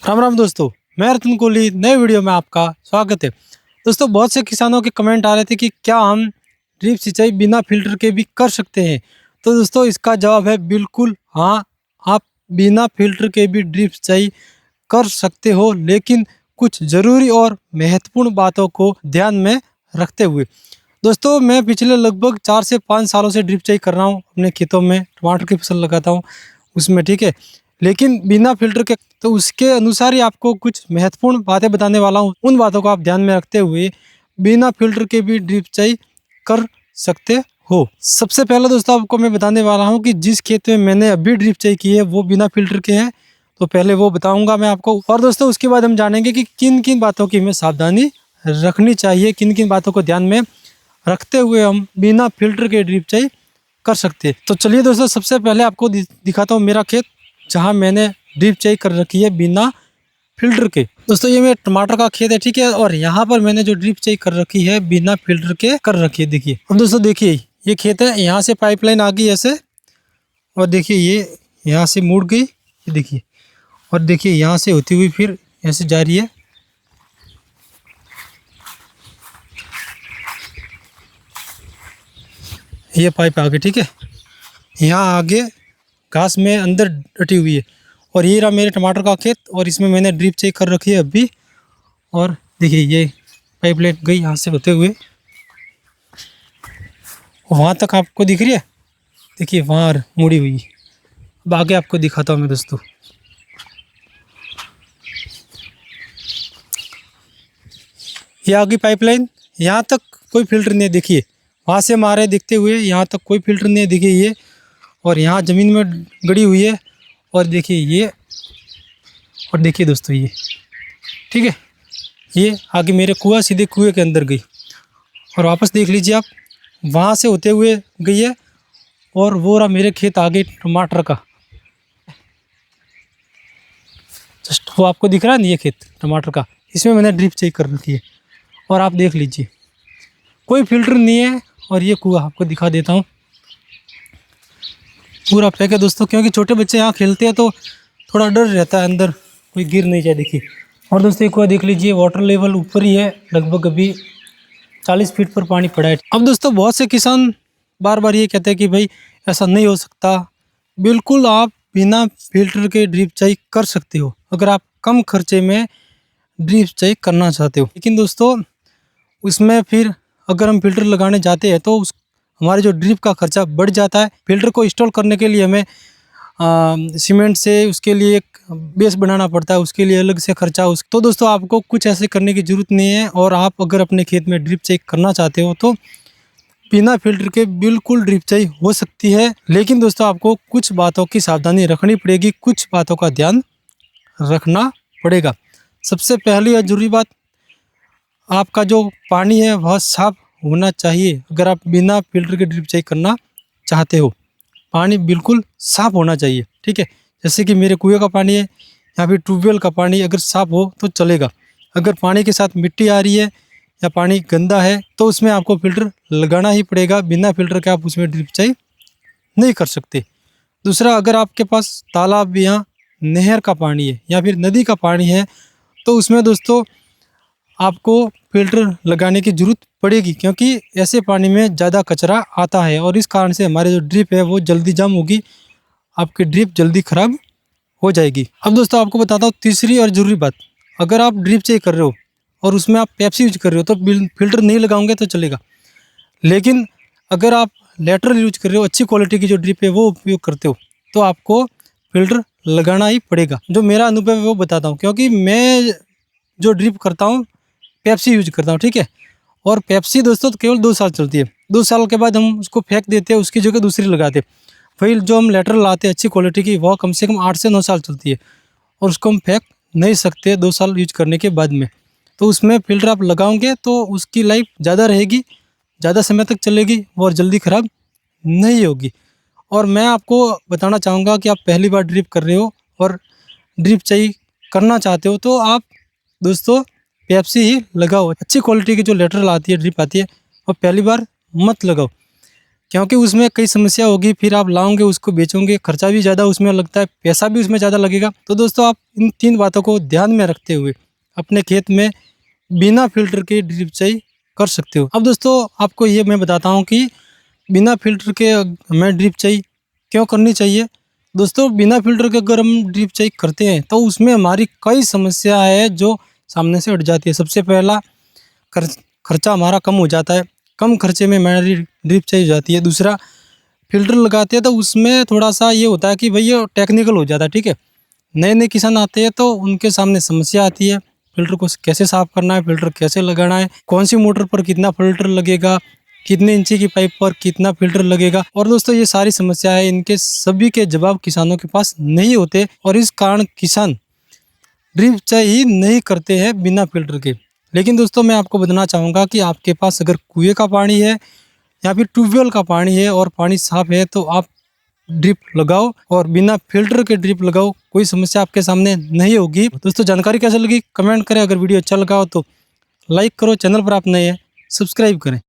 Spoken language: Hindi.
राम राम दोस्तों, मैं रतन कोहली नए वीडियो में आपका स्वागत है। दोस्तों, बहुत से किसानों के कमेंट आ रहे थे कि क्या हम ड्रिप सिंचाई बिना फिल्टर के भी कर सकते हैं। तो दोस्तों, इसका जवाब है बिल्कुल हाँ। आप बिना फिल्टर के भी ड्रिप सिंचाई कर सकते हो, लेकिन कुछ ज़रूरी और महत्वपूर्ण बातों को ध्यान में रखते हुए। दोस्तों, मैं पिछले लगभग 4 से 5 सालों से ड्रिप सिंचाई कर रहा हूँ। अपने खेतों में टमाटर की फसल लगाता हूँ उसमें, ठीक है। लेकिन बिना फिल्टर के, तो उसके अनुसार ही आपको कुछ महत्वपूर्ण बातें बताने वाला हूँ। उन बातों को आप ध्यान में रखते हुए बिना फिल्टर के भी ड्रिप सिंचाई कर सकते हो। सबसे पहले दोस्तों, आपको मैं बताने वाला हूँ कि जिस खेत में मैंने अभी ड्रिप सिंचाई की है वो बिना फिल्टर के है, तो पहले वो बताऊंगा मैं आपको। और दोस्तों, उसके बाद हम जानेंगे कि किन किन बातों की हमें सावधानी रखनी चाहिए, किन किन बातों को ध्यान में रखते हुए हम बिना फिल्टर के ड्रिप सिंचाई कर सकते हैं। तो चलिए दोस्तों, सबसे पहले आपको दिखाता हूँ मेरा खेत जहाँ मैंने ड्रिप सिंचाई कर रखी है बिना फिल्टर के। दोस्तों, ये मेरे टमाटर का खेत है, ठीक है। और यहाँ पर मैंने जो ड्रिप सिंचाई कर रखी है बिना फिल्टर के कर रखी है। देखिए, अब दोस्तों देखिए, ये खेत है, यहाँ से पाइपलाइन आ गई ऐसे, और देखिए ये यहाँ से मुड़ गई, ये देखिए। और देखिए यहाँ से होती हुई फिर ऐसे जा रही है। ये पाइप आगे, ठीक है। यहाँ आगे घास में अंदर डटी हुई है। और ये रहा मेरे टमाटर का खेत, और इसमें मैंने ड्रिप सिंचाई कर रखी है अभी। और देखिए ये पाइपलाइन गई यहाँ से होते हुए वहाँ तक, आपको दिख रही है। देखिए वहाँ मुड़ी हुई। अब आगे आपको दिखाता हूँ मैं दोस्तों। ये आगे पाइपलाइन, यहाँ तक कोई फिल्टर नहीं है। देखिए वहाँ से मारे दिखते हुए यहाँ तक कोई फिल्टर नहीं है। देखिए ये, और यहाँ ज़मीन में गड़ी हुई है। और देखिए ये, और देखिए दोस्तों ये, ठीक है। ये आगे मेरे कुआं सीधे कुएं के अंदर गई, और वापस देख लीजिए आप, वहाँ से होते हुए गई है। और वो रहा मेरे खेत आगे टमाटर का, जस्ट वो आपको दिख रहा है नहीं, ये खेत टमाटर का, इसमें मैंने ड्रिप सिंचाई कर रखी है। और आप देख लीजिए कोई फिल्टर नहीं है। और ये कुआं आपको दिखा देता हूँ, पूरा पैक है दोस्तों, क्योंकि छोटे बच्चे यहाँ खेलते हैं तो थोड़ा डर रहता है, अंदर कोई गिर नहीं जाए। देखिए, और दोस्तों एक कुआं देख लीजिए, वाटर लेवल ऊपर ही है, लगभग अभी 40 फीट पर पानी पड़ा है। अब दोस्तों, बहुत से किसान बार बार ये कहते हैं कि भाई ऐसा नहीं हो सकता। बिल्कुल आप बिना फिल्टर के ड्रिप सिंचाई कर सकते हो, अगर आप कम खर्चे में ड्रिप सिंचाई करना चाहते हो। लेकिन दोस्तों, उसमें फिर अगर हम फिल्टर लगाने जाते हैं तो उस हमारे जो ड्रिप का खर्चा बढ़ जाता है। फिल्टर को इंस्टॉल करने के लिए हमें सीमेंट से उसके लिए एक बेस बनाना पड़ता है, उसके लिए अलग से खर्चा। तो दोस्तों, आपको कुछ ऐसे करने की ज़रूरत नहीं है। और आप अगर अपने खेत में ड्रिप सिंचाई करना चाहते हो तो बिना फिल्टर के बिल्कुल ड्रिप सिंचाई हो सकती है। लेकिन दोस्तों, आपको कुछ बातों की सावधानी रखनी पड़ेगी, कुछ बातों का ध्यान रखना पड़ेगा। सबसे पहली और जरूरी बात, आपका जो पानी है वह साफ होना चाहिए। अगर आप बिना फिल्टर के ड्रिप सिंचाई करना चाहते हो, पानी बिल्कुल साफ होना चाहिए, ठीक है। जैसे कि मेरे कुएं का पानी है, या फिर ट्यूबवेल का पानी अगर साफ हो तो चलेगा। अगर पानी के साथ मिट्टी आ रही है या पानी गंदा है तो उसमें आपको फिल्टर लगाना ही पड़ेगा। बिना फिल्टर के आप उसमें ड्रिप सिंचाई नहीं कर सकते। दूसरा, अगर आपके पास तालाब या नहर का पानी है या फिर नदी का पानी है तो उसमें दोस्तों आपको फिल्टर लगाने की ज़रूरत पड़ेगी, क्योंकि ऐसे पानी में ज़्यादा कचरा आता है और इस कारण से हमारे जो ड्रिप है वो जल्दी जाम होगी, आपकी ड्रिप जल्दी ख़राब हो जाएगी। अब दोस्तों, आपको बताता हूँ तीसरी और ज़रूरी बात, अगर आप ड्रिप सिंचाई कर रहे हो और उसमें आप पेप्सी यूज कर रहे हो तो फिल्टर नहीं लगाओगे तो चलेगा। लेकिन अगर आप लेटरल यूज कर रहे हो, अच्छी क्वालिटी की जो ड्रिप है वो उपयोग करते हो, तो आपको फिल्टर लगाना ही पड़ेगा। जो मेरा अनुभव है वो बताता हूँ, क्योंकि मैं जो ड्रिप करता हूँ पेप्सी यूज करता हूँ, ठीक है। और पेप्सी दोस्तों तो केवल 2 साल चलती है। 2 साल के बाद हम उसको फेंक देते हैं, उसकी जगह दूसरी लगाते हैं। वही जो हम लेटरल लाते हैं अच्छी क्वालिटी की, वह कम से कम 8 से 9 साल चलती है, और उसको हम फेंक नहीं सकते 2 साल यूज करने के बाद में। तो उसमें फिल्टर आप लगाओगे तो उसकी लाइफ ज़्यादा रहेगी, ज़्यादा समय तक चलेगी और जल्दी ख़राब नहीं होगी। और मैं आपको बताना चाहूँगा कि आप पहली बार ड्रिप कर रहे हो और ड्रिप सिंचाई करना चाहते हो तो आप दोस्तों पेप्सी ही लगाओ। अच्छी क्वालिटी की जो लेटरल आती है, ड्रिप आती है, और पहली बार मत लगाओ। क्योंकि उसमें कई समस्या होगी, फिर आप लाओगे उसको बेचोगे, खर्चा भी ज़्यादा उसमें लगता है, पैसा भी उसमें ज़्यादा लगेगा। तो दोस्तों आप इन 3 बातों को ध्यान में रखते हुए अपने खेत में बिना फिल्टर के ड्रिप सिंचाई कर सकते हो। अब दोस्तों आपको ये मैं बताता हूँ कि बिना फिल्टर के हमें ड्रिप सिंचाई क्यों करनी चाहिए। दोस्तों बिना फिल्टर के अगर हम ड्रिप सिंचाई करते हैं तो उसमें हमारी कई समस्या है जो सामने से हट जाती है। सबसे पहला खर्चा हमारा कम हो जाता है, कम खर्चे में हमारी ड्रिप सिंचाई हो जाती है। दूसरा फिल्टर लगाते हैं तो उसमें थोड़ा सा ये होता है कि भाई ये टेक्निकल हो जाता है, ठीक है। नए नए किसान आते हैं तो उनके सामने समस्या आती है, फिल्टर को कैसे साफ करना है, फिल्टर कैसे लगाना है, कौन सी मोटर पर कितना फिल्टर लगेगा, कितने इंची की पाइप पर कितना फिल्टर लगेगा। और दोस्तों ये सारी समस्या है, इनके सभी के जवाब किसानों के पास नहीं होते और इस कारण किसान ड्रिप सिंचाई ही नहीं करते हैं बिना फिल्टर के। लेकिन दोस्तों मैं आपको बताना चाहूँगा कि आपके पास अगर कुएं का पानी है या फिर ट्यूबवेल का पानी है और पानी साफ है तो आप ड्रिप लगाओ और बिना फिल्टर के ड्रिप लगाओ, कोई समस्या आपके सामने नहीं होगी। दोस्तों जानकारी कैसे लगी कमेंट करें, अगर वीडियो अच्छा लगा हो तो लाइक करो, चैनल पर आप नए हैं सब्सक्राइब करें।